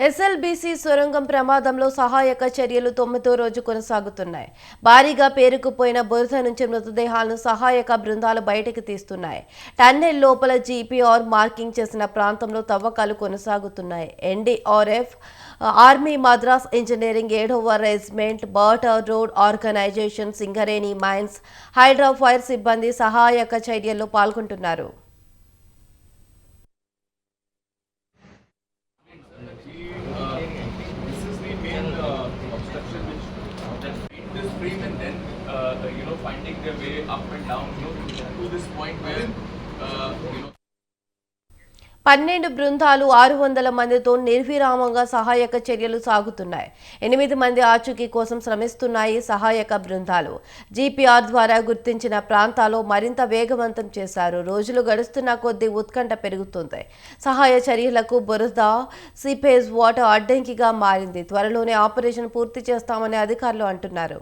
SLBC సొరంగం ప్రమాదంలో సహాయక చర్యలు 9వ రోజు కొనసాగుతున్నాయి. భారీగా పేరుకుపోయిన బురద నుంచి మృతదేహాలను సహాయక బృందాలు బయటకు తీస్తున్నాయి. టన్నెల్ లోపల జీపీఆర్ మార్కింగ్ చేసిన ప్రాంతంలో తవ్వకాలు కొనసాగుతున్నాయి. ఎన్డీఆర్ఎఫ్, ఆర్మీ, మద్రాస్ ఇంజనీరింగ్ 7వ regiment, border road organisation, Singareni mines, Hydraa fire సిబ్బంది సహాయక చర్యల్లో పాల్గొంటున్నారు. And then finding their way up and down to this point where 12 బృందాలు 600 మందితో నిర్విరామంగా సహాయక చర్యలు సాగుతున్నాయి. 8 మంది ఆచూకీ కోసం శ్రమిస్తున్నాయి. సహాయక బృందాలు జీపీఆర్ ద్వారా గుర్తించిన ప్రాంతాల్లో మరింత వేగవంతం చేశారు. రోజులు గడుస్తున్న కొద్దీ ఉత్కంఠ పెరుగుతుంది. సహాయ చర్యలకు బురద, సీపేజ్ వాటర్ అడ్డంకిగా మారింది. త్వరలోనే ఆపరేషన్ పూర్తి చేస్తామని అధికారులు అంటున్నారు.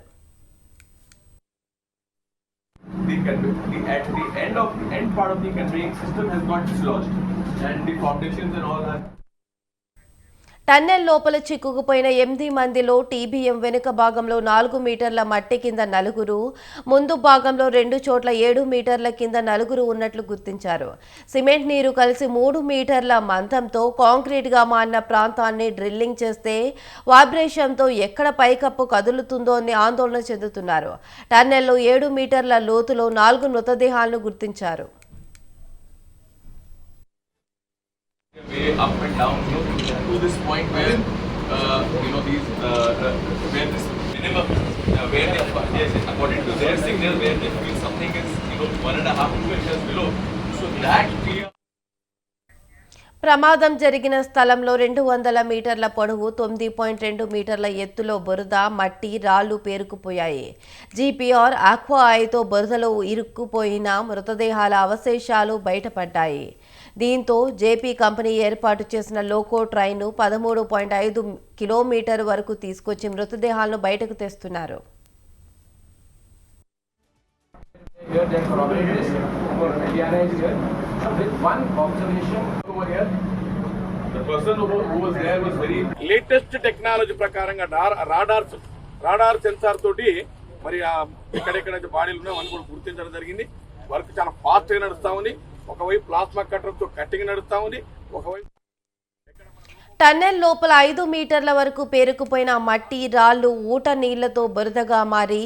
the end part of the conveying system has got dislodged and the foundations and all that. Tunnel లోపల చిక్కుకుపోయిన 8 మందిలో టీబీఎం వెనుక భాగంలో 4 మీటర్ల మట్టి కింద 4, ముందు భాగంలో 2 చోట్ల 7 మీటర్ల కింద 4 ఉన్నట్లు గుర్తించారు. సిమెంట్ నీరు కలిసి 3 మీటర్ల మందంతో కాంక్రీట్గా మారిన ప్రాంతాన్ని డ్రిల్లింగ్ చేస్తే వైబ్రేషన్తో ఎక్కడ పైకప్పు కదులుతుందో అని ఆందోళన చెందుతున్నారు. టన్నెల్లో 7 మీటర్ల లోతులో 4 మృతదేహాలను గుర్తించారు. Way up and down to this point where these where this minimum where they, according to their signal, where they feel something is 1.5 meters below, so that ప్రమాదం జరిగిన స్థలంలో 200 మీటర్ల పొడవు, 9.2 మీటర్ల ఎత్తులో బురద, మట్టి, రాళ్లు పేరుకుపోయాయి. జీపీఆర్ ఆక్వాఐతో బురదలో ఇరుక్కుపోయిన మృతదేహాల అవశేషాలు బయటపడ్డాయి. దీంతో జేపీ కంపెనీ ఏర్పాటు చేసిన లోకో ట్రైన్ను 13.5 కిలోమీటర్ వరకు తీసుకొచ్చి మృతదేహాలను బయటకు తెస్తున్నారు. లేటెస్ట్ టెక్నాలజీ ప్రకారంగా రాడార్ సెన్సార్ తోటి మరి ఎక్కడెక్కడ బాడీలు ఉన్నాయో అని కూడా గుర్తించడం జరిగింది. వర్క్ చాలా ఫాస్ట్ గా నడుస్తా ఉంది. ఒకవైపు ప్లాస్మా కట్టర్ తో కట్టింగ్ నడుస్తా ఉంది. ఒకవైపు టన్నెల్ లోపల 5 మీటర్ల వరకు పేరుకుపోయిన మట్టి, రాళ్లు ఊట నీళ్లతో బురదగా మారి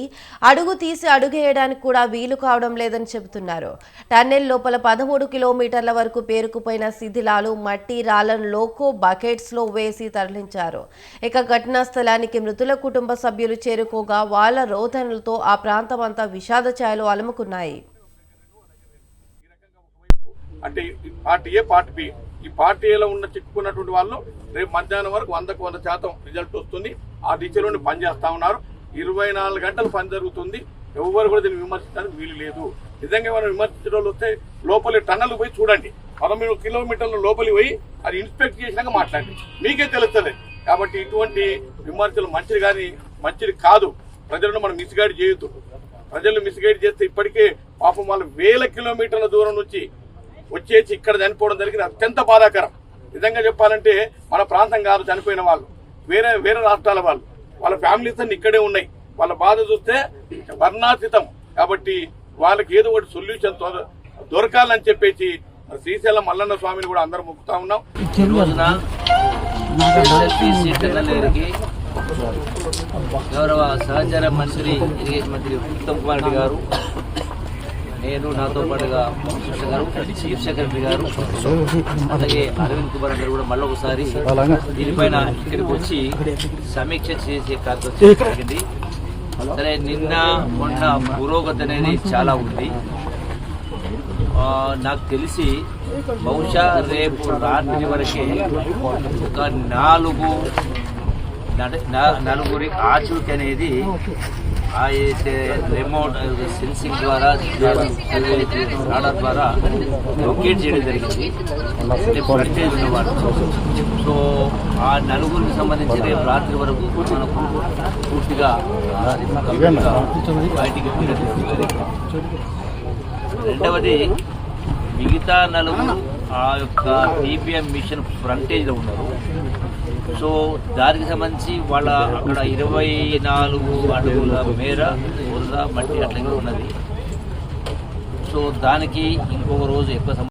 అడుగు తీసి అడుగేయడానికి కూడా వీలు కావడం లేదని చెబుతున్నారు. టన్నెల్ లోపల 13 కిలోమీటర్ల వరకు పేరుకుపోయిన శిథిలాలు, మట్టి, రాళ్లను లోకో బకెట్స్ లో వేసి తరలించారు. ఇక ఘటనా స్థలానికి మృతుల కుటుంబ సభ్యులు చేరుకోగా వాళ్ళ రోదనలతో ఆ ప్రాంతం అంతా విషాద ఛాయలు అలుముకున్నాయి. అంటే పార్ట్ ఏ, పార్ట్ బి. ఈ పార్ట్ ఏలో ఉన్న చిక్కుకున్నటువంటి వాళ్ళు రేపు మధ్యాహ్నం వరకు 100% రిజల్ట్ వస్తుంది. ఆ దిశలోనే పనిచేస్తా ఉన్నారు. 24 గంటలు పని జరుగుతుంది. ఎవరు కూడా దీన్ని విమర్శించడానికి వీలు లేదు. నిజంగా మనం విమర్శించడం వస్తే లోపలి టన్నెల్ పోయి చూడండి. 13 కిలోమీటర్ల లోపలి పోయి అది ఇన్స్పెక్ట్ చేసినాక మాట్లాడండి, మీకే తెలుస్తుంది. కాబట్టి ఇటువంటి విమర్శలు మంచిది కాదు. ప్రజలను మనం మిస్గైడ్ చేయొద్దు. ప్రజలు మిస్గైడ్ చేస్తే ఇప్పటికే పాపం వాళ్ళు 1000 కిలోమీటర్ల దూరం నుంచి వచ్చేసి ఇక్కడ చనిపోవడం జరిగింది. అత్యంత బాధాకరం. నిజంగా చెప్పాలంటే మన ప్రాంతం కాదు చనిపోయిన వాళ్ళు, వేరే రాష్ట్రాల వాళ్ళు, వాళ్ళ ఫ్యామిలీస్ అన్ని ఇక్కడే ఉన్నాయి. వాళ్ళ బాధ చూస్తే వర్ణాతీతం. కాబట్టి వాళ్ళకి ఏదో ఒకటి సొల్యూషన్ దొరకాలని చెప్పేసి శ్రీశైలం మల్లన్న స్వామిని కూడా అందరూ మొక్కుతా ఉన్నాం. గౌరవ సహచార మంత్రి, ఇరిగేషన్ మంత్రి ఉత్తమ్ కుమార్ రెడ్డి గారు, నేను, నాతో పాటుగా గారు, చీఫ్ సెక్రటరీ గారు, అలాగే అరవింద్ కుమార్ గారు కూడా మళ్ళీ ఒకసారి దీనిపైన ఇక్కడికి వచ్చి సమీక్ష చేసే కార్యక్రమం జరిగింది. సరే, నిన్న మొన్న పురోగతి అనేది చాలా ఉంది. నాకు తెలిసి బహుశా రేపు రాత్రి వరకే ఒక 4 ఆచూకీ అనేది రిమోట్ సెన్సింగ్ ద్వారా రాడార్ ద్వారా లొకేట్ చేయడం జరిగింది. ఫ్రంటేజ్ ఉన్న వాళ్ళు. సో ఆ 4కి సంబంధించి రేపు రాత్రి వరకు మనకు పూర్తిగా బయటికి. రెండవది, మిగతా 4 ఆ యొక్క టీపీఎం మిషన్ ఫ్రంటేజ్లో ఉన్నారు. సో దానికి సంబంధించి వాళ్ళ అక్కడ 24 అడుగుల మేర బురద మట్టి అట్లా కూడా ఉన్నది. సో దానికి ఇంకొక రోజు ఎక్కువ